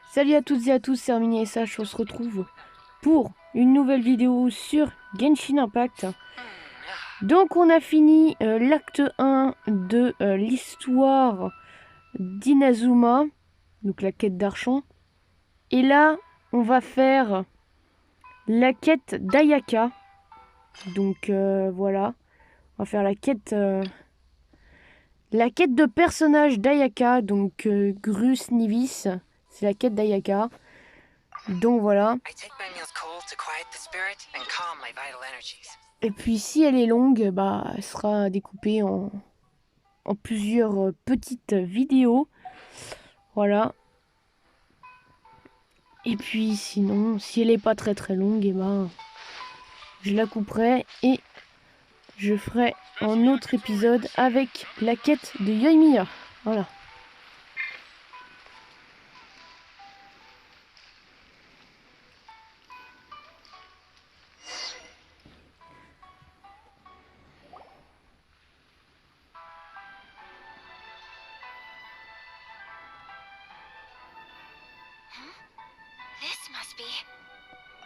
Salut à toutes et à tous, c'est Herminie et Sach, on se retrouve pour une nouvelle vidéo sur Genshin Impact. Donc on a fini l'acte 1 de l'histoire d'Inazuma, donc la quête d'Archon. Et là, on va faire la quête d'Ayaka. Donc voilà, on va faire la quête de personnage d'Ayaka, donc Grus Nivis, c'est la quête d'Ayaka. Donc voilà. Et puis si elle est longue, bah elle sera découpée en plusieurs petites vidéos. Voilà. Et puis sinon, si elle est pas très longue, et ben je la couperai et je ferai un autre épisode avec la quête de Yoimiya. Voilà. This must be...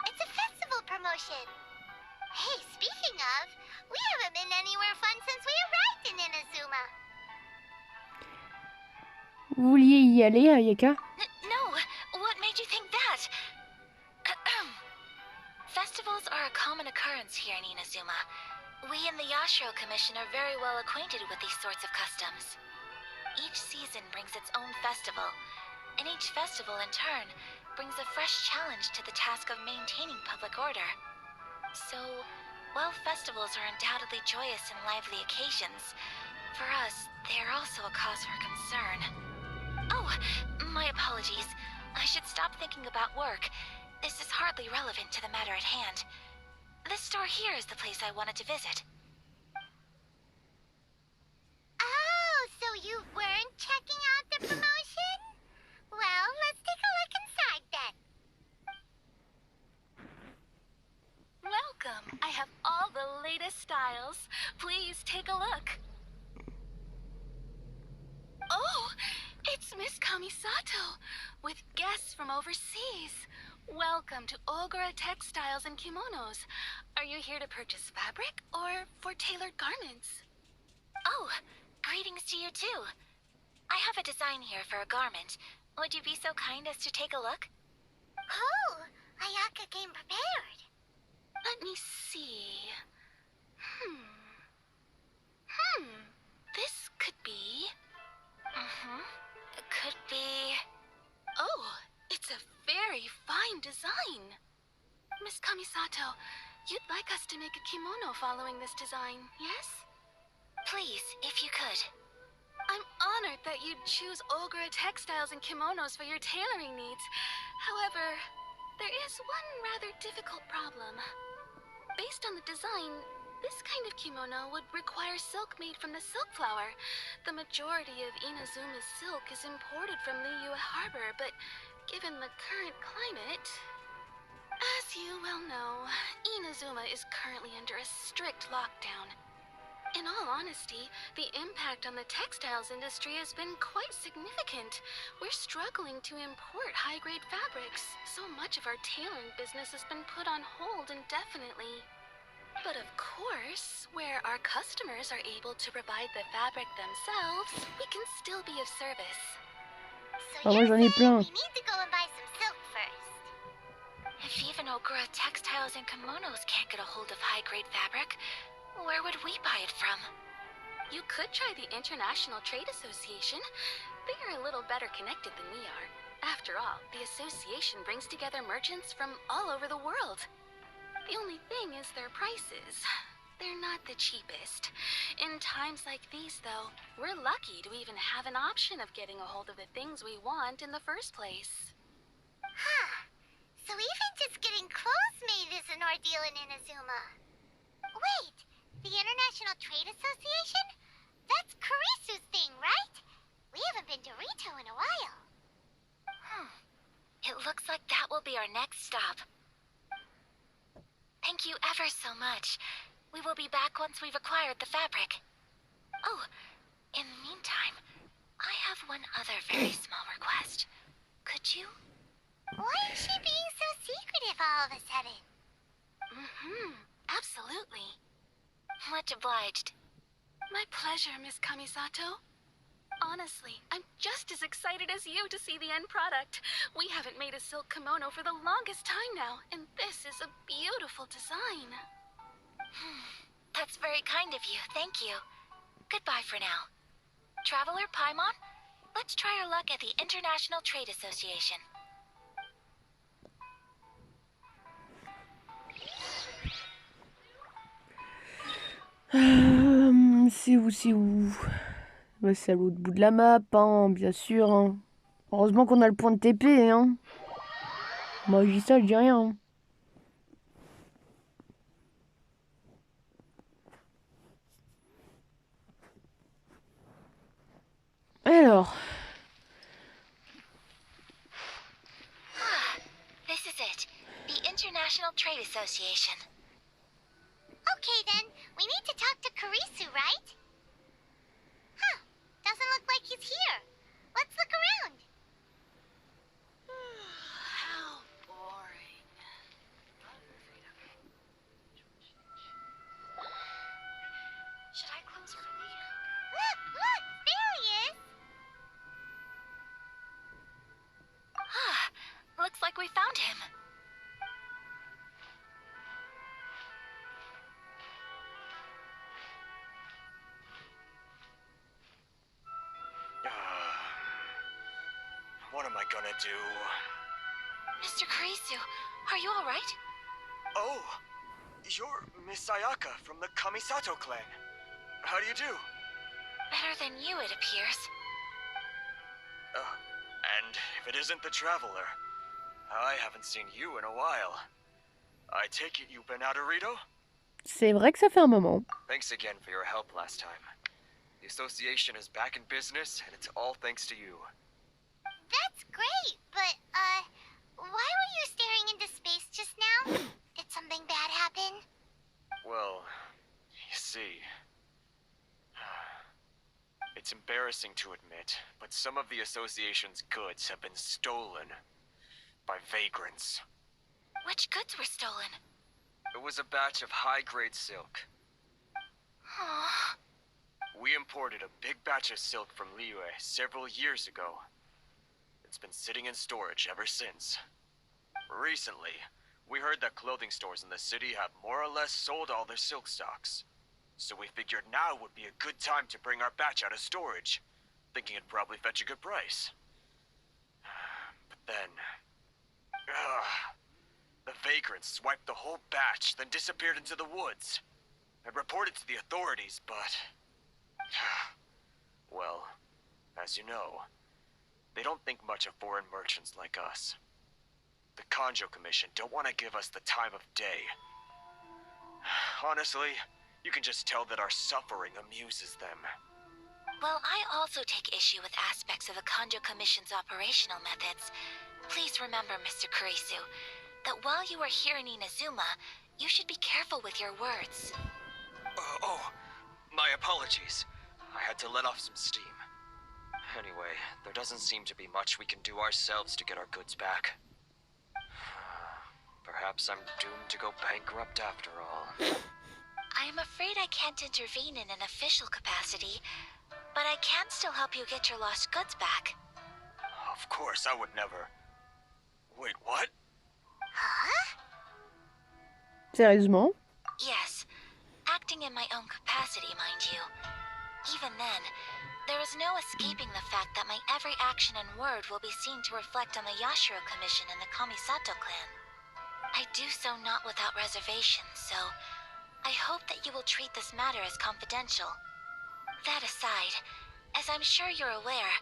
It's a festival promotion! Hey, speaking of, we haven't been anywhere fun since we arrived in Inazuma. Vous vouliez y aller, Ayaka? No, what made you think that? Festivals are a common occurrence here in Inazuma. We in the Yashiro Commission are very well acquainted with these sorts of customs. Each season brings its own festival, and each festival in turn brings a fresh challenge to the task of maintaining public order. So, while festivals are undoubtedly joyous and lively occasions, for us, they are also a cause for concern. Oh, my apologies. I should stop thinking about work. This is hardly relevant to the matter at hand. This store here is the place I wanted to visit. Oh, so you weren't checking out the promotion? Well, let's take a look inside then. Welcome. I have all the latest styles. Please take a look. Oh, it's Miss Kamisato with guests from overseas. Welcome to Ogura Textiles and Kimonos. Are you here to purchase fabric or for tailored garments? Oh, greetings to you too. I have a design here for a garment. Would you be so kind as to take a look? Oh, Ayaka came prepared. Let me see. This could be... Could be... Oh, it's a very fine design. Miss Kamisato, you'd like us to make a kimono following this design, yes? Please, if you could. I'm honored that you'd choose Ogura Textiles and Kimonos for your tailoring needs. However, there is one rather difficult problem. Based on the design, this kind of kimono would require silk made from the silk flower. The majority of Inazuma's silk is imported from Liyue Harbor, but given the current climate... As you well know, Inazuma is currently under a strict lockdown. In all honesty, the impact on the textiles industry has been quite significant. We're struggling to import high-grade fabrics. So much of our tailoring business has been put on hold indefinitely. But of course, where our customers are able to provide the fabric themselves, we can still be of service. So moi j'en ai plein. we need to go and buy some silk first. If even Ogura Textiles and Kimonos can't get a hold of high-grade fabric, where would we buy it from? You could try the International Trade Association. They are a little better connected than we are. After all, the association brings together merchants from all over the world. The only thing is their prices. They're not the cheapest. In times like these, though, we're lucky to even have an option of getting a hold of the things we want in the first place. Huh. So even just getting clothes made is an ordeal in Inazuma. Wait, the International Trade Association? That's Kurisu's thing, right? We haven't been to Rito in a while. It looks like that will be our next stop. Thank you ever so much. We will be back once we've acquired the fabric. Oh, in the meantime, I have one other very small request. Could you all of a sudden. Absolutely. Much obliged. My pleasure, Miss Kamisato. Honestly, I'm just as excited as you to see the end product. We haven't made a silk kimono for the longest time now, and this is a beautiful design. That's very kind of you, thank you. Goodbye for now. Traveler Paimon, let's try our luck at the International Trade Association. C'est où, c'est où? Bah, c'est à l'autre bout de la map, hein, bien sûr. Hein. Heureusement qu'on a le point de TP, hein. Moi, je dis ça, je dis rien. Hein. Alors. This is it. The International Trade Association. Okay then, we need to talk to Kurisu, right? Huh, doesn't look like he's here. Let's look around. How boring. Should I close early? Look, there he is. Looks like we found him. What am I gonna do? Mr. Kurisu, are you all right? Oh, you're Miss Sayaka from the Kamisato clan. How do you do? Better than you, it appears. And if it isn't the Traveler, I haven't seen you in a while. I take it you've been out of Rito? C'est vrai que ça fait un moment. Thanks again for your help last time. The association is back in business, and it's all thanks to you. That's great, but, why were you staring into space just now? Did something bad happen? Well, you see... It's embarrassing to admit, but some of the association's goods have been stolen by vagrants. Which goods were stolen? It was a batch of high-grade silk. Aww. We imported a big batch of silk from Liyue several years ago. It's been sitting in storage ever since. Recently, we heard that clothing stores in the city have more or less sold all their silk stocks. So we figured now would be a good time to bring our batch out of storage, thinking it'd probably fetch a good price. But then... the vagrants swiped the whole batch, then disappeared into the woods. I reported to the authorities, but... well, as you know, they don't think much of foreign merchants like us. The Kanjo Commission don't want to give us the time of day. Honestly, you can just tell that our suffering amuses them. Well, I also take issue with aspects of the Kanjo Commission's operational methods. Please remember, Mr. Kurisu, that while you are here in Inazuma, you should be careful with your words. My apologies. I had to let off some steam. Anyway, there doesn't seem to be much we can do ourselves to get our goods back. Perhaps I'm doomed to go bankrupt after all. I am afraid I can't intervene in an official capacity, but I can still help you get your lost goods back. Of course, I would never... Wait, what? Huh? Sérieusement? Yes, acting in my own capacity, mind you. Even then, there is no escaping the fact that my every action and word will be seen to reflect on the Yashiro Commission and the Kamisato clan. I do so not without reservation, so I hope that you will treat this matter as confidential. That aside, as I'm sure you're aware,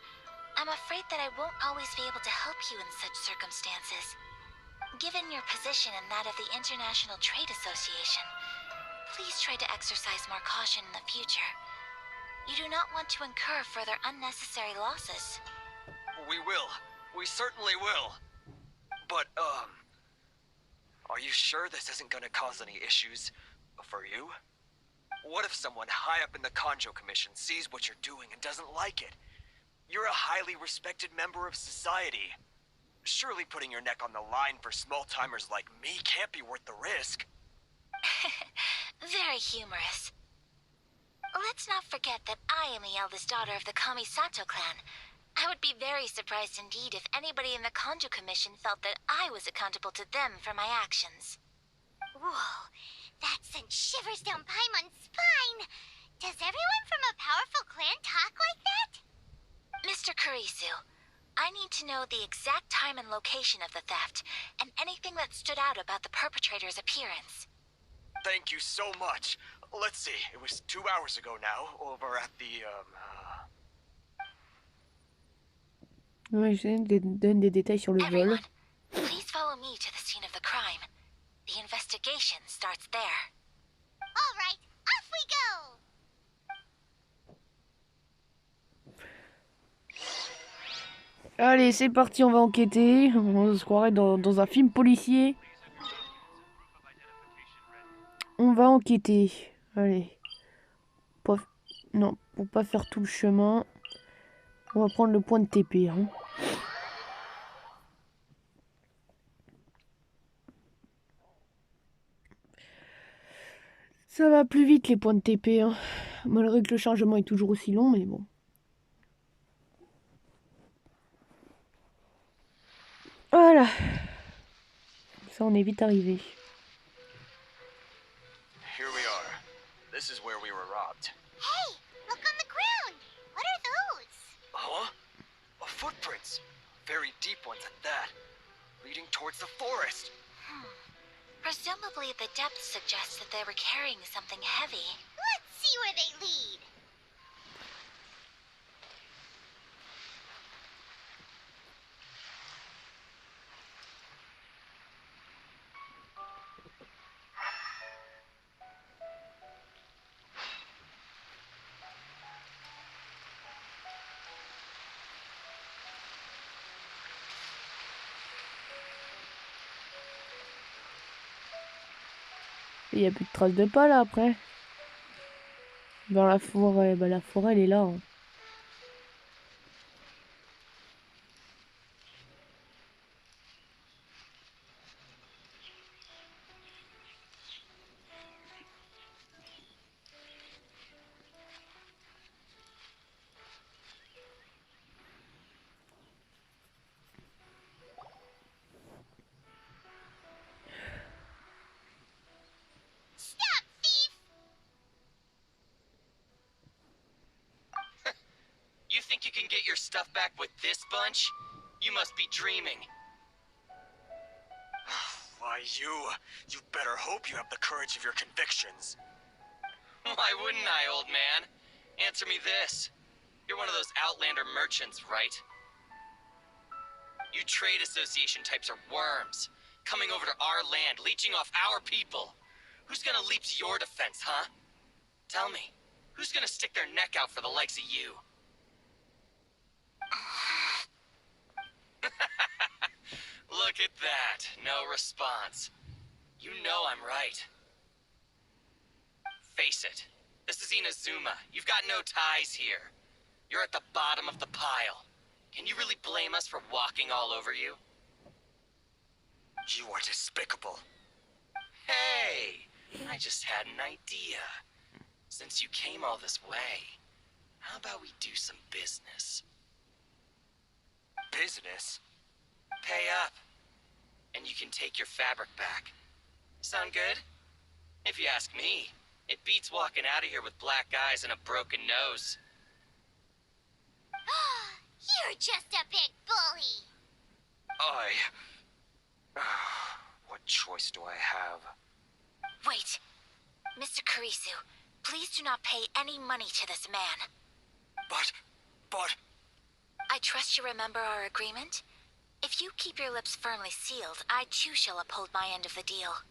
I'm afraid that I won't always be able to help you in such circumstances. Given your position and that of the International Trade Association, please try to exercise more caution in the future. You do not want to incur further unnecessary losses. We will. We certainly will. But, are you sure this isn't gonna cause any issues for you? What if someone high up in the Kanjo Commission sees what you're doing and doesn't like it? You're a highly respected member of society. Surely putting your neck on the line for small-timers like me can't be worth the risk. Very humorous. Let's not forget that I am the eldest daughter of the Kamisato clan. I would be very surprised indeed if anybody in the Konjo Commission felt that I was accountable to them for my actions. Whoa, that sent shivers down Paimon's spine. Does everyone from a powerful clan talk like that? Mr. Kurisu, I need to know the exact time and location of the theft, and anything that stood out about the perpetrator's appearance. Thank you so much. Let's see, it was 2 hours ago now, over at the, Ouais, je donne des détails sur le vol. Everyone, please follow me to the scene of the crime. The investigation starts there. All right, off we go. Allez, c'est parti, on va enquêter. On se croirait dans un film policier. On va enquêter. Allez. Non, pour pas faire tout le chemin. On va prendre le point de TP. Hein. Ça va plus vite les points de TP. Hein. Malgré que le chargement est toujours aussi long, mais bon. Voilà. Ça, on est vite arrivé. Here we are. This is where we were robbed. Hey, look on the ground. What are those? Huh? Footprints. Very deep ones at that. Leading towards the forest. Presumably the depth suggests that they were carrying something heavy. Let's see where they lead. Il n'y a plus de traces de pas là après. Dans la forêt, bah la forêt elle est là. Hein. You think you can get your stuff back with this bunch? You must be dreaming. Why, you better hope you have the courage of your convictions. Why wouldn't I, old man? Answer me this. You're one of those Outlander merchants, right? You trade association types are worms, coming over to our land, leeching off our people. Who's gonna leap to your defense, huh? Tell me, who's gonna stick their neck out for the likes of you? Look at that. No response. You know I'm right. Face it. This is Inazuma. You've got no ties here. You're at the bottom of the pile. Can you really blame us for walking all over you? You are despicable. Hey! I just had an idea. Since you came all this way, how about we do some business? Business? Pay up, and you can take your fabric back. Sound good? If you ask me, it beats walking out of here with black eyes and a broken nose. You're just a big bully. What choice do I have? Wait. Mr. Kurisu, please do not pay any money to this man. But... I trust you remember our agreement? If you keep your lips firmly sealed, I too shall uphold my end of the deal.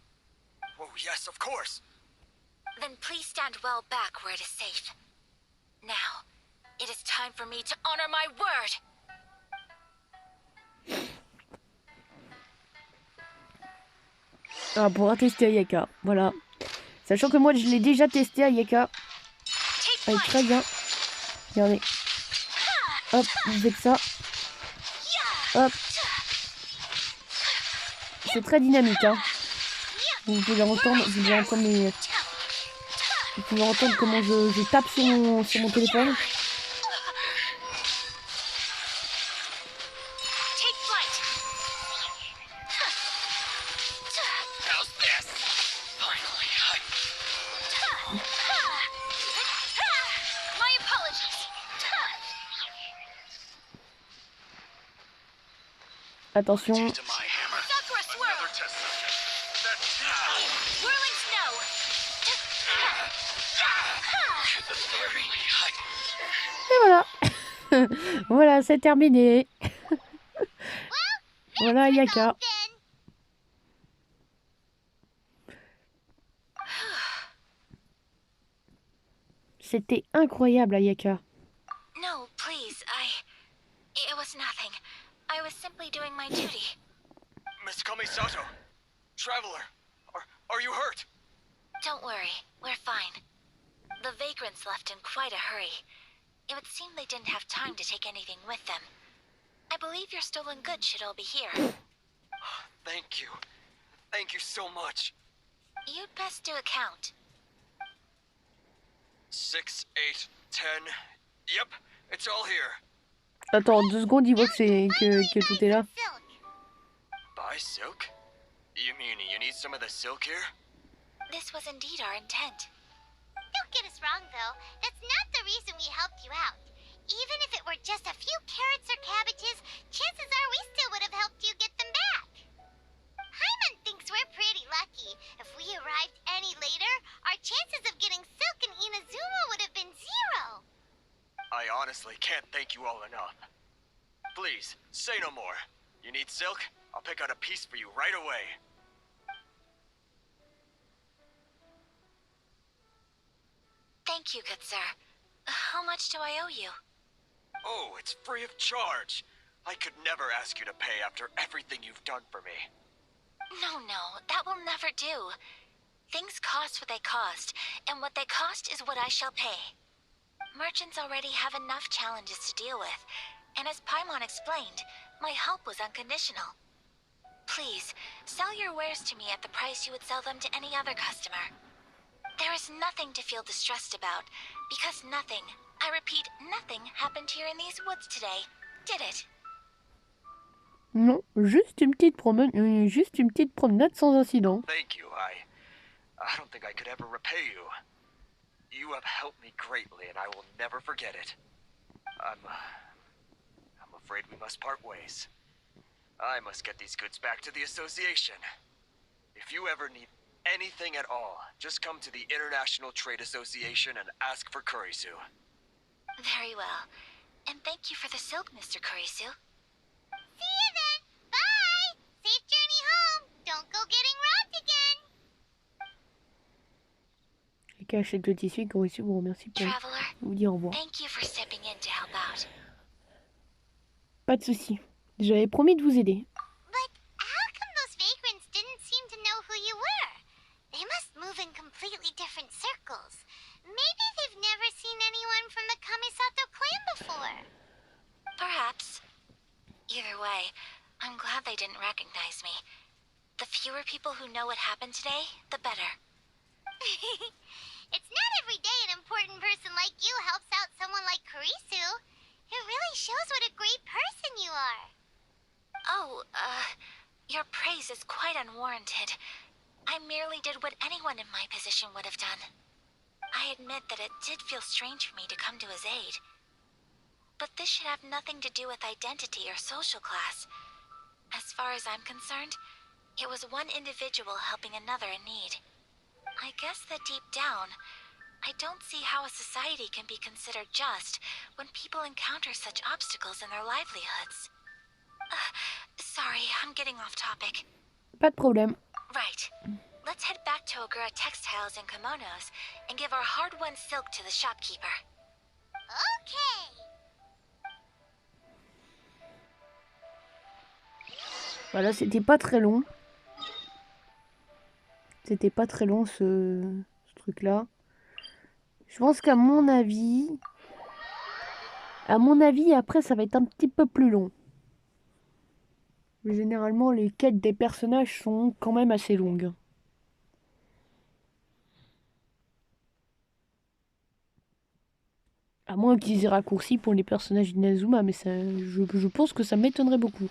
Oh, yes, of course. Then please stand well back where it is safe. Now, it is time for me to honor my word! Ah, on pourra tester Ayaka, voilà. Sachant que moi je l'ai déjà testé Ayaka. Elle est très bien. Regardez. Hop, vous faites ça. Hop. c'est très dynamique, hein. Vous pouvez entendre, vous pouvez entendre comment je tape sur mon téléphone. Attention. Et voilà. Voilà, c'est terminé. Voilà, Ayaka. C'était incroyable, Ayaka. No, please, it was nothing. I was simply doing my duty. Miss Kamisato, traveler, are you hurt? Don't worry, we're fine. The vagrants left in quite a hurry. It would seem they didn't have time to take anything with them. I believe your stolen goods should all be here. Thank you. Thank you so much. You'd best do a count. 6, 8, 10. Yep, it's all here. Attends, 2 secondes, il voit que tout est là. Buy silk? You mean you need some of the silk here? This was indeed our intent. Don't get us wrong, though. That's not the reason we helped you out. Even if it were just a few carrots or cabbages, chances are we still would have helped you get them back. Paimon thinks we're pretty lucky. If we arrived any later, our chances of getting silk in Inazuma would have been 0. I honestly can't thank you all enough. Please, say no more. You need silk? I'll pick out a piece for you right away. Thank you, good sir. How much do I owe you? Oh, it's free of charge. I could never ask you to pay after everything you've done for me. No, that will never do. Things cost what they cost, and what they cost is what I shall pay. Merchants already have enough challenges to deal with, and as Paimon explained, my help was unconditional. Please, sell your wares to me at the price you would sell them to any other customer. There is nothing to feel distressed about, because nothing, I repeat, nothing happened here in these woods today, did it? Non, juste une petite promenade sans incident. Thank you. I don't think I could ever repay you. You have helped me greatly, and I will never forget it. I'm afraid we must part ways. I must get these goods back to the association. If you ever need anything at all, just come to the International Trade Association and ask for Kurisu. Very well. And thank you for the silk, Mr. Kurisu. See you then. Bye. Safe journey home. Don't go getting robbed again. Ayaka achète le tissu et Kurisu vous remercie pour Traveler, vous dire au revoir. thank you for stepping in to help out. Pas de souci. J'avais promis de vous aider. But how come those vagrants didn't seem to know who you were? They must move in completely different circles. Maybe they've never seen anyone from the Kamisato clan before. Perhaps. Either way, I'm glad they didn't recognize me. The fewer people who know what happened today, the better. It's not every day an important person like you helps out someone like Kurisu. It really shows what a great person you are. Oh, your praise is quite unwarranted. I merely did what anyone in my position would have done. I admit that it did feel strange for me to come to his aid. But this should have nothing to do with identity or social class. As far as I'm concerned, it was one individual helping another in need. I guess that deep down, I don't see how a society can be considered just when people encounter such obstacles in their livelihoods. Sorry, I'm getting off topic. Pas de problème. Right. Let's head back to Ogura Textiles and Kimonos and give our hard-won silk to the shopkeeper. Okay. Voilà, c'était pas très long. C'était pas très long ce truc-là. Je pense qu'à mon avis, après ça va être un petit peu plus long. Généralement, les quêtes des personnages sont quand même assez longues. À moins qu'ils aient raccourci pour les personnages d'Inazuma, mais ça, je pense que ça m'étonnerait beaucoup.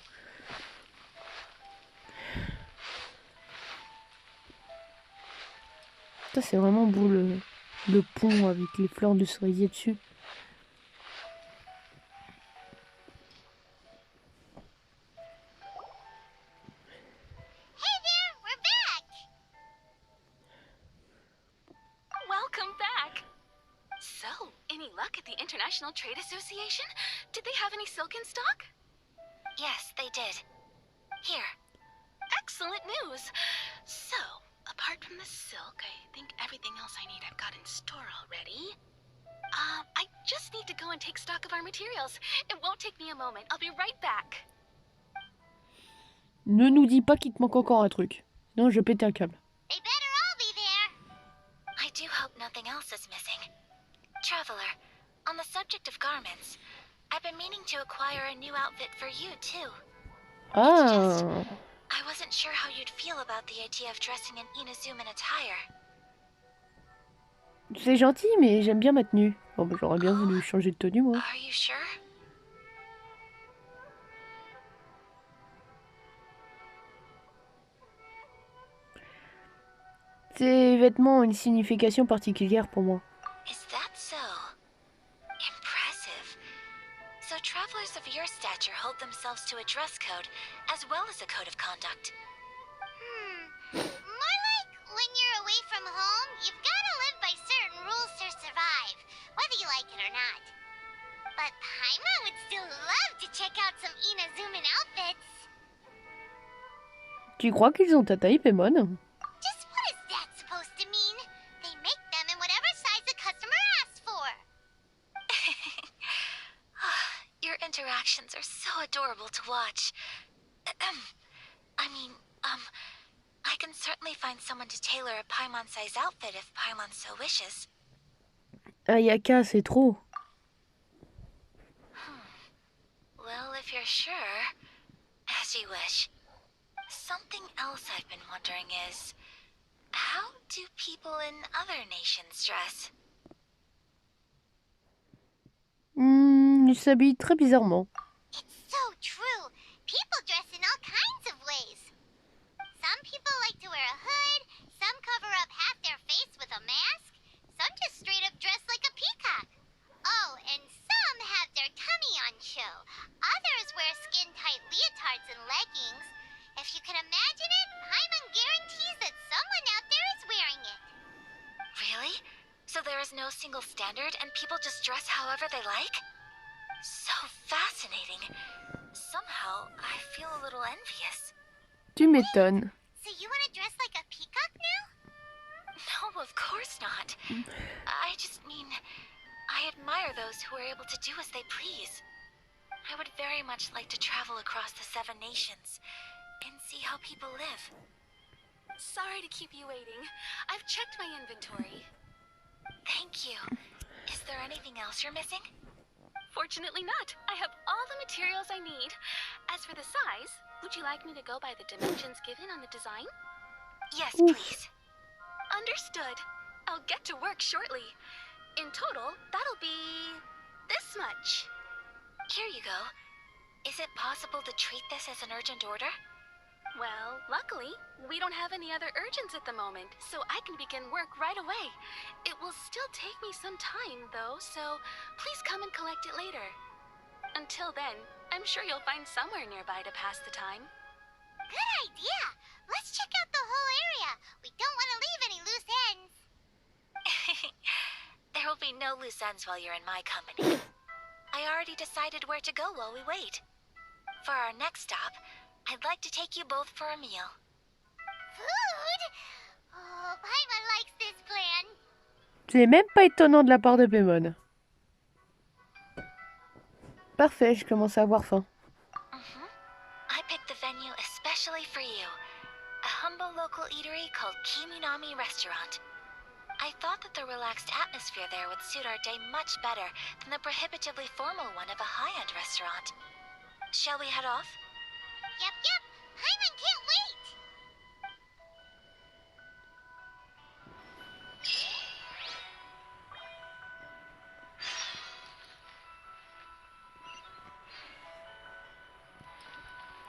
Ça, c'est vraiment beau le pont avec les fleurs de cerisier dessus. Hey there, we're back! Welcome back! So, any luck at the International Trade Association? Did they have any silk in stock? Yes, they did. Here. Excellent news! So, apart from the silk, I think everything else I need I've got in store already. I just need to go and take stock of our materials. It won't take me a moment. I'll be right back. Ne nous dis pas qu'il te manque encore un truc. Sinon, je vais péter un câble. They better all be there. I do hope nothing else is missing. Traveler, on the subject of garments, I've been meaning to acquire a new outfit for you, too. Ah, I wasn't sure how you'd feel about the idea of dressing in Inazuman attire. c'est gentil, mais j'aime bien ma tenue. Bon, bah, j'aurais bien voulu changer de tenue, moi. Are you sure? Ces vêtements ont une signification particulière pour moi. Is that so? Impressive. So travelers of your stature hold themselves to a dress code, as well as a code of conduct. More like when you're away from home, you've got to live by certain rules to survive, whether you like it or not. But Paimon would still love to check out some Inazuman outfits. Tu crois qu'ils ont ta taille, Paimon? Just what is that supposed to mean? They make them in whatever size the customer asks for. Your interactions are so adorable to watch. I can certainly find someone to tailor a Paimon-size outfit if Paimon so wishes. Ayaka, c'est trop. Well, if you're sure, as you wish. Something else I've been wondering is, how do people in other nations dress? Ils s'habillent très bizarrement. It's so true. People dress in all kinds of ways. Some people like to wear a hood, some cover up half their face with a mask, some just straight up dress like a peacock. Oh, and some have their tummy on show. Others wear skin-tight leotards and leggings. If you can imagine it, Paimon guarantees that someone out there is wearing it. Really? So there is no single standard and people just dress however they like? So fascinating. Somehow, I feel a little envious. Tu m'étonnes. So you want to dress like a peacock now? No, of course not. I just mean, I admire those who are able to do as they please. I would very much like to travel across the 7 nations and see how people live. Sorry to keep you waiting. I've checked my inventory. Thank you. Is there anything else you're missing? Fortunately not. I have all the materials I need. As for the size, would you like me to go by the dimensions given on the design? Yes, Oof. please. Understood. I'll get to work shortly. In total, that'll be this much. Here you go. Is it possible to treat this as an urgent order? Well, luckily, we don't have any other urgents at the moment, so I can begin work right away. It will still take me some time, though, so please come and collect it later. Until then, I'm sure you'll find somewhere nearby to pass the time. Good idea. Let's check out the whole area. We don't want to leave any loose ends. There will be no loose ends while you're in my company. I already decided where to go while we wait. For our next stop, I'd like to take you both for a meal. Food? Oh, Paimon likes this plan. C'est même pas étonnant de la part de Paimon. Parfait, je commence à avoir faim. I picked the venue especially for you. A humble local eatery called Kiminami Restaurant. I thought that the relaxed atmosphere there would suit our day much better than the prohibitively formal one of a high-end restaurant. Shall we head off? Yep.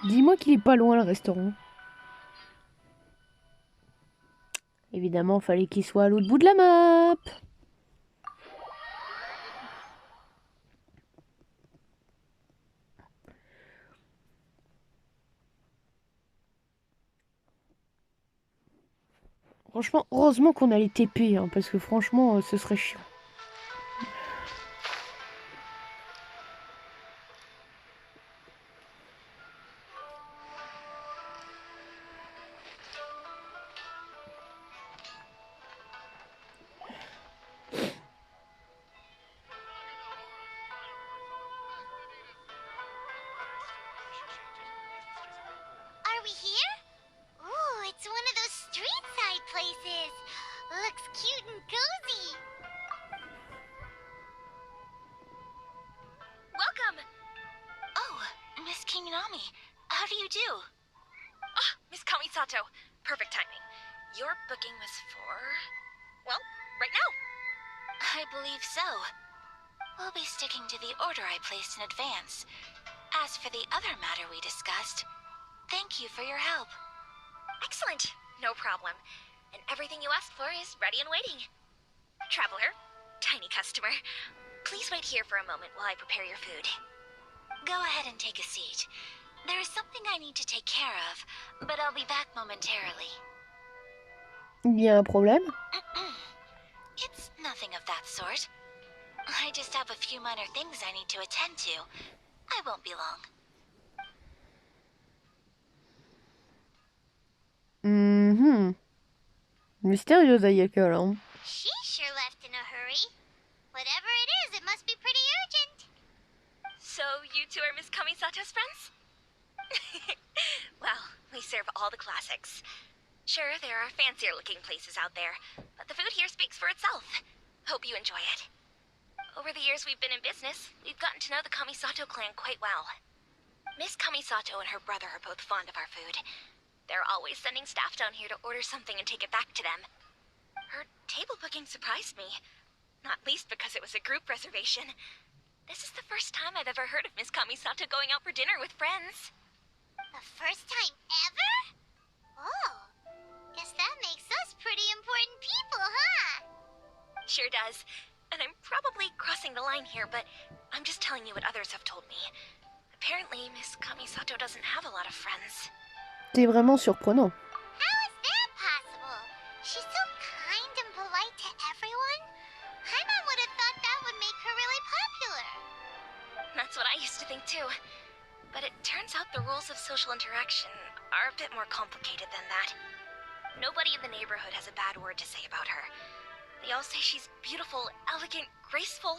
Dis-moi qu'il est pas loin le restaurant. Évidemment, fallait qu'il soit à l'autre bout de la map. Franchement, heureusement qu'on a les TP, hein, parce que franchement, ce serait chiant. Are we here? Ooh, it's one of those street side places. Looks cute and cozy. Welcome! Oh, Miss Kinami, how do you do? Ah, Miss Kamisato, perfect timing. Your booking was for... well, right now. I believe so. We'll be sticking to the order I placed in advance. As for the other matter we discussed, thank you for your help. Excellent, no problem. And everything you asked for is ready and waiting. Traveler, tiny customer, please wait here for a moment while I prepare your food. Go ahead and take a seat. There is something I need to take care of, but I'll be back momentarily. Il y a un problème? It's nothing of that sort. I just have a few minor things I need to attend to. I won't be long. Mystérieuse Ayaka, là. She sure left in a hurry. Whatever it is, it must be pretty urgent. So, you two are Miss Kamisato's friends? Well, we serve all the classics. Sure, there are fancier looking places out there, but the food here speaks for itself. Hope you enjoy it. Over the years we've been in business, we've gotten to know the Kamisato clan quite well. Miss Kamisato and her brother are both fond of our food. They're always sending staff down here to order something and take it back to them. Her table booking surprised me, not least because it was a group reservation. This is the first time I've ever heard of Miss Kamisato going out for dinner with friends. The first time ever? Oh, guess that makes us pretty important people, huh? Sure does. And I'm probably crossing the line here, but I'm just telling you what others have told me. Apparently, Miss Kamisato doesn't have a lot of friends. C'est vraiment surprenant. How is that possible? She's so kind and polite to everyone. Paimon would have thought that would make her really popular. That's what I used to think too. But it turns out the rules of social interaction are a bit more complicated than that. Nobody in the neighborhood has a bad word to say about her. They all say she's beautiful, elegant, graceful,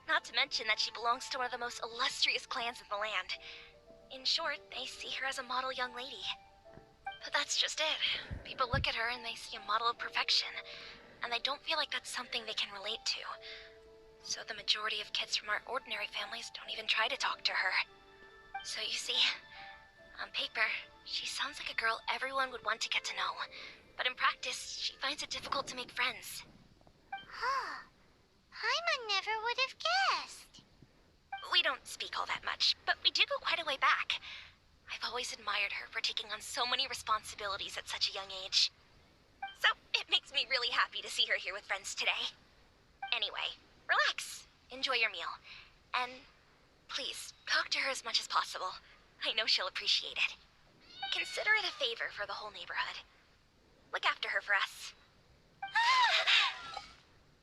not to mention that she belongs to one of the most illustrious clans in the land. In short, they see her as a model young lady. But that's just it. People look at her and they see a model of perfection, and they don't feel like that's something they can relate to. So the majority of kids from our ordinary families don't even try to talk to her. So you see, on paper, she sounds like a girl everyone would want to get to know. But in practice, she finds it difficult to make friends. Huh. Paimon never would have guessed. We don't speak all that much, but we do go quite a way back. I've always admired her for taking on so many responsibilities at such a young age. So it makes me really happy to see her here with friends today. Anyway, relax, enjoy your meal, and please, talk to her as much as possible. I know she'll appreciate it. Consider it a favor for the whole neighborhood. Look after her for us.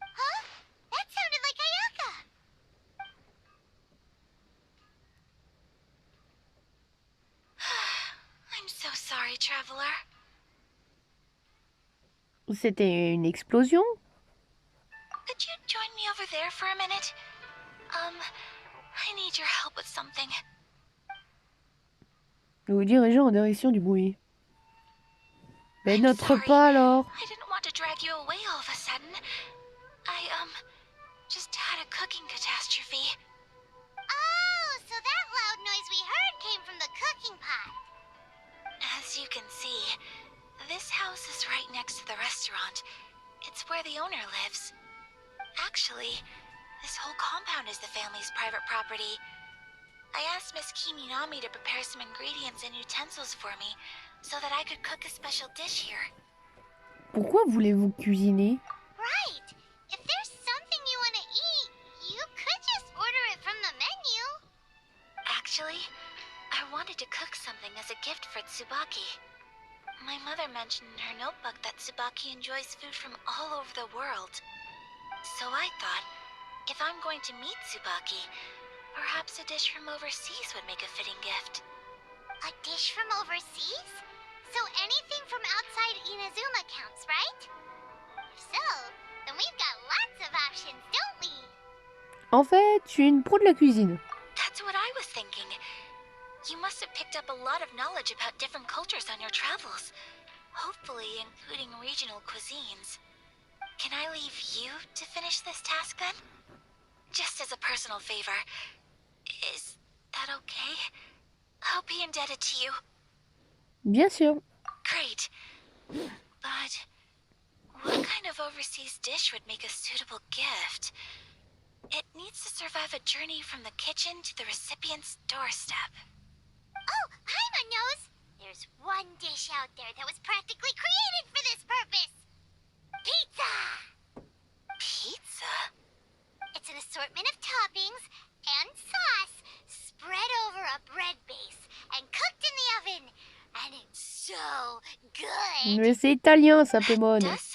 Huh? That sounded like Ayaka. I'm so sorry, traveler. C'était une explosion? Could you join me over there for a minute? I need your help with something. Vous dirigez en direction du bruit. Mais I'm notre sorry. pas alors. I didn't want to drag you away all of a sudden. I, just had a cooking catastrophe. Oh, so that loud noise we heard came from the cooking pot. As you can see, this house is right next to the restaurant. It's where the owner lives. Actually, this whole compound is the family's private property. I asked Miss Kiminami to prepare some ingredients and utensils for me so that I could cook a special dish here. Pourquoi voulez-vous cuisiner? Right. If there's something you want to eat, you could just order it from the menu. Actually, I wanted to cook something as a gift for Tsubaki. My mother mentioned in her notebook that Tsubaki enjoys food from all over the world. So I thought, if I'm going to meet Tsubaki, perhaps a dish from overseas would make a fitting gift. A dish from overseas? So anything from outside Inazuma counts, right? If so, then we've got lots of options, don't we? En fait, tu es une pro de la cuisine. That's what I was thinking. You must have picked up a lot of knowledge about different cultures on your travels, hopefully including regional cuisines. Can I leave you to finish this task then? Just as a personal favor. Is that okay? I'll be indebted to you. Bien sûr. Great. But what kind of overseas dish would make a suitable gift? It needs to survive a journey from the kitchen to the recipient's doorstep. Oh, Paimon knows! There's one dish out there that was practically created for this purpose! Pizza! Pizza? It's an assortment of toppings and sauce spread over a bread base and cooked in the oven. And it's so good! Mais c'est italien, ça, Paimon. Does